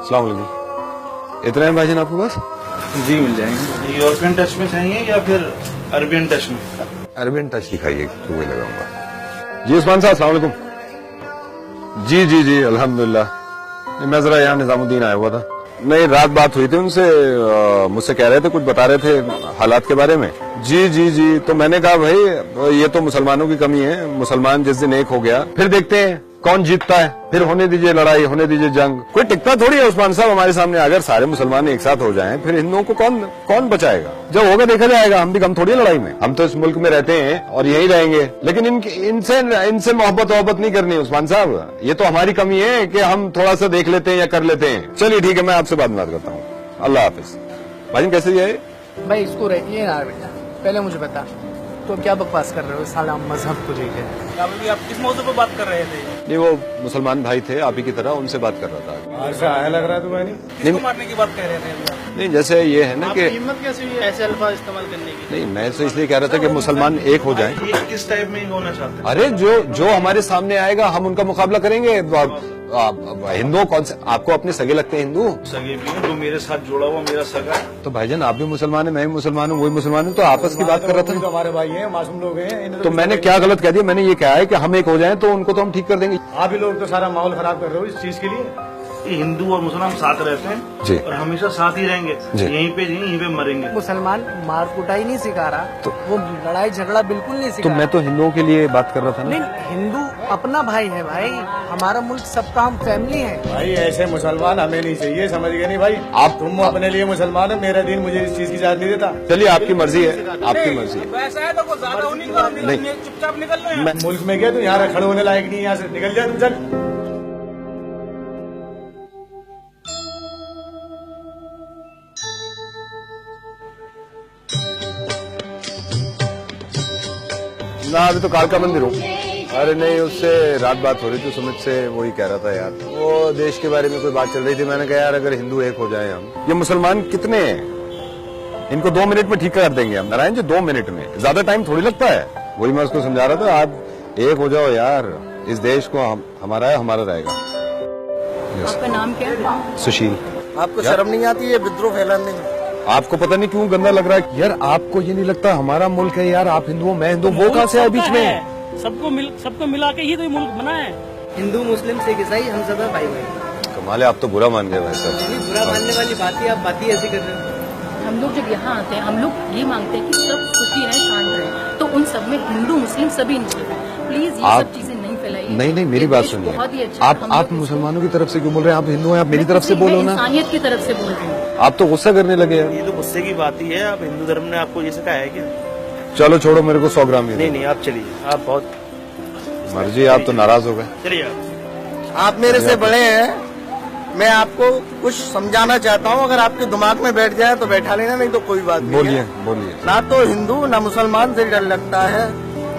अस्सलाम वालेकुम। इतना है भाईजान आपके पास? जी मिल जाएंगे। यूरोपियन टच में चाहिए या फिर अरबियन टच में? अरबियन टच दिखाइए तो वही लगाऊंगा। जी उस्मान साहब अस्सलाम वालेकुम। जी जी जी अल्हम्दुलिल्लाह। मैं जरा यहाँ निजामुद्दीन आया हुआ था। नहीं रात बात हुई थी उनसे, मुझसे कह रहे थे कुछ बता रहे थे हालात के बारे में। जी जी जी तो मैंने कहा भाई ये तो मुसलमानों की कमी है, मुसलमान जिस दिन एक हो गया फिर देखते हैं कौन जीतता है, फिर होने दीजिए लड़ाई, होने दीजिए जंग। कोई टिकता थोड़ी है उस्मान साहब हमारे सामने। अगर सारे मुसलमान एक साथ हो जाएं फिर हिंदुओं को कौन बचाएगा? जब होगा देखा जाएगा। हम भी कम थोड़ी लड़ाई में, हम तो इस मुल्क में रहते हैं और यही रहेंगे। लेकिन इनसे मोहब्बत नहीं करनी उस्मान साहब। ये तो हमारी कमी है कि हम थोड़ा सा देख लेते हैं या कर लेते हैं। चलिए ठीक है, मैं आपसे बाद में बात करता हूँ। अल्लाह हाफिज। भाई कैसे ये भाई इसको ये ना बेटा, पहले मुझे बता तो क्या बकवास कर रहे हो साला मजहब को लेकर? आप किस मौजूद पर बात कर रहे थे? नहीं वो मुसलमान भाई थे आप ही की तरह, उनसे बात कर रहा था। ऐसा आया लग रहा तुम्हें? किसको मारने की बात कह रहे थे? नहीं जैसे ये है ना कि हिम्मत कैसे हुई ऐसे अल्फाज इस्तेमाल करने की? नहीं मैं तो इसलिए कह रहा था कि मुसलमान एक हो जाएं। ये किस टाइप में होना चाहते हैं? अरे जो हमारे सामने आएगा हम उनका मुकाबला करेंगे। हिंदू कौन से आपको अपने सगे लगते हैं? हिंदू सगे भी हैं, जो मेरे साथ जुड़ा हुआ मेरा सगा है। तो भाईजान आप भी मुसलमान है, मैं भी मुसलमान हूँ, वही मुसलमान हूँ, तो आपस की बात कर रहा था। तो हमारे भाई हैं, मासूम लोग हैं। तो मैंने क्या गलत कह दिया? मैंने ये कहा है कि हम एक हो जाएं तो उनको तो हम ठीक कर देंगे। आप ही लोग तो सारा माहौल खराब कर रहे हो इस चीज के लिए। हिंदू और मुसलमान साथ रहते हैं जी और हमेशा साथ ही रहेंगे। यहीं पे मरेंगे। मुसलमान मार कुटाई नहीं सिखा रहा, तो वो लड़ाई झगड़ा बिल्कुल नहीं सिखा तो मैं तो हिंदुओं के लिए बात कर रहा था ना। नहीं हिंदू अपना भाई है भाई, हमारा मुल्क सबका हम फैमिली है भाई। ऐसे मुसलमान हमें नहीं चाहिए, समझ गए नहीं भाई? आप तुम अपने लिए मुसलमान है, मेरा दिन मुझे इस चीज की इजाजत नहीं देता। चलिए आपकी मर्जी है, आपकी मर्जी है। ऐसा है तो नहीं चुपचाप निकल लो। मुल्क में क्या तू यहाँ खड़े होने लायक नहीं, यहाँ से निकल जाए तू। चल ना अभी तो कालका मंदिर हूँ। अरे नहीं उससे रात बात हो रही थी सुमित से, वही कह रहा था यार वो देश के बारे में कोई बात चल रही थी। मैंने कहा यार अगर हिंदू एक हो जाए हम, ये मुसलमान कितने हैं, इनको 2 मिनट में ठीक कर देंगे हम। नारायण जी 2 मिनट में, ज्यादा टाइम थोड़ी लगता है। वही मैं उसको समझा रहा था, आप एक हो जाओ यार, इस देश को हमारा है, हमारा रहेगा। आपका नाम क्या है? सुशील। आपको शर्म नहीं आती है विद्रोह फैलाने में? आपको पता नहीं क्यों गंदा लग रहा है यार। आपको ये नहीं लगता हमारा मुल्क है यार, आप हिंदू मैं हिंदू, वो कहाँ से है बीच में? सबको मिला के ही तो ये मुल्क बना है। हिंदू मुस्लिम सिख ईसाई हम सब है भाई भाई। कमाल है, आप तो बुरा मान गए भाई साहब। बुरा मानने वाली बात ही, आप बात ही ऐसी कर रहे हो। हम लोग जब यहाँ आते हैं हम लोग ये मांगते हैं कि सब सुखी रहे, शांत रहे, तो उन सब में हिंदू मुस्लिम सभी इंक्लूड है। प्लीज ये सब चीजें नहीं फैलाइए। नहीं मेरी बात सुनिए। बहुत ही अच्छा। आप मुसलमानों की तरफ से क्यों बोल रहे हैं? आप हिंदू हैं, आप मेरी तरफ से बोलो ना। इंसानियत की तरफ से बोल रही हूँ। आप तो गुस्सा करने लगे यार। ये तो गुस्से की बात ही है। आप हिंदू धर्म ने आपको ये सिखाया है क्या? चलो छोड़ो, मेरे को 100 ग्राम नहीं आप चलिए, आप बहुत मर्जी। आप तो नाराज हो गए। चलिए आप मेरे से बड़े हैं, मैं आपको कुछ समझाना चाहता हूँ। अगर आपके दिमाग में बैठ जाए तो बैठा लेना, नहीं तो कोई बात नहीं है। बोलिए। ना तो हिंदू ना मुसलमान से डर लगता है,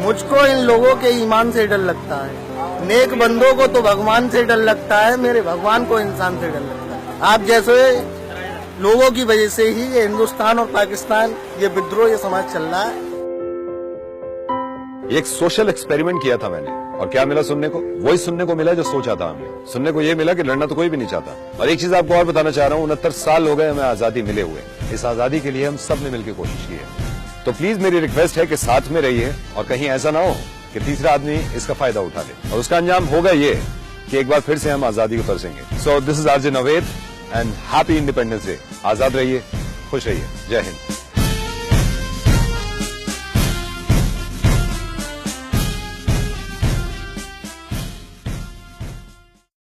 मुझको इन लोगों के ईमान से डर लगता है। नेक बंदों को तो भगवान से डर लगता है, मेरे भगवान को इंसान से डर लगता है। आप जैसे लोगों की वजह से ही ये हिंदुस्तान और पाकिस्तान, ये विद्रोह, ये समाज चल रहा है। एक सोशल एक्सपेरिमेंट किया था मैंने, और क्या मिला सुनने को? वही सुनने को मिला जो सोचा था हमने। सुनने को ये मिला कि लड़ना तो कोई भी नहीं चाहता। और एक चीज आपको और बताना चाह रहा हूँ, 69 साल हो गए हमें आजादी मिले हुए। इस आजादी के लिए हम सब ने मिलकर कोशिश की है। तो प्लीज मेरी रिक्वेस्ट है कि साथ में रहिए, और कहीं ऐसा ना हो कि तीसरा आदमी इसका फायदा उठा ले, और उसका अंजाम होगा ये कि एक बार फिर से हम आजादी को तरसेंगे। So this is RJ Naved and happy independence day. आजाद रहिए, खुश रहिए। जय हिंद।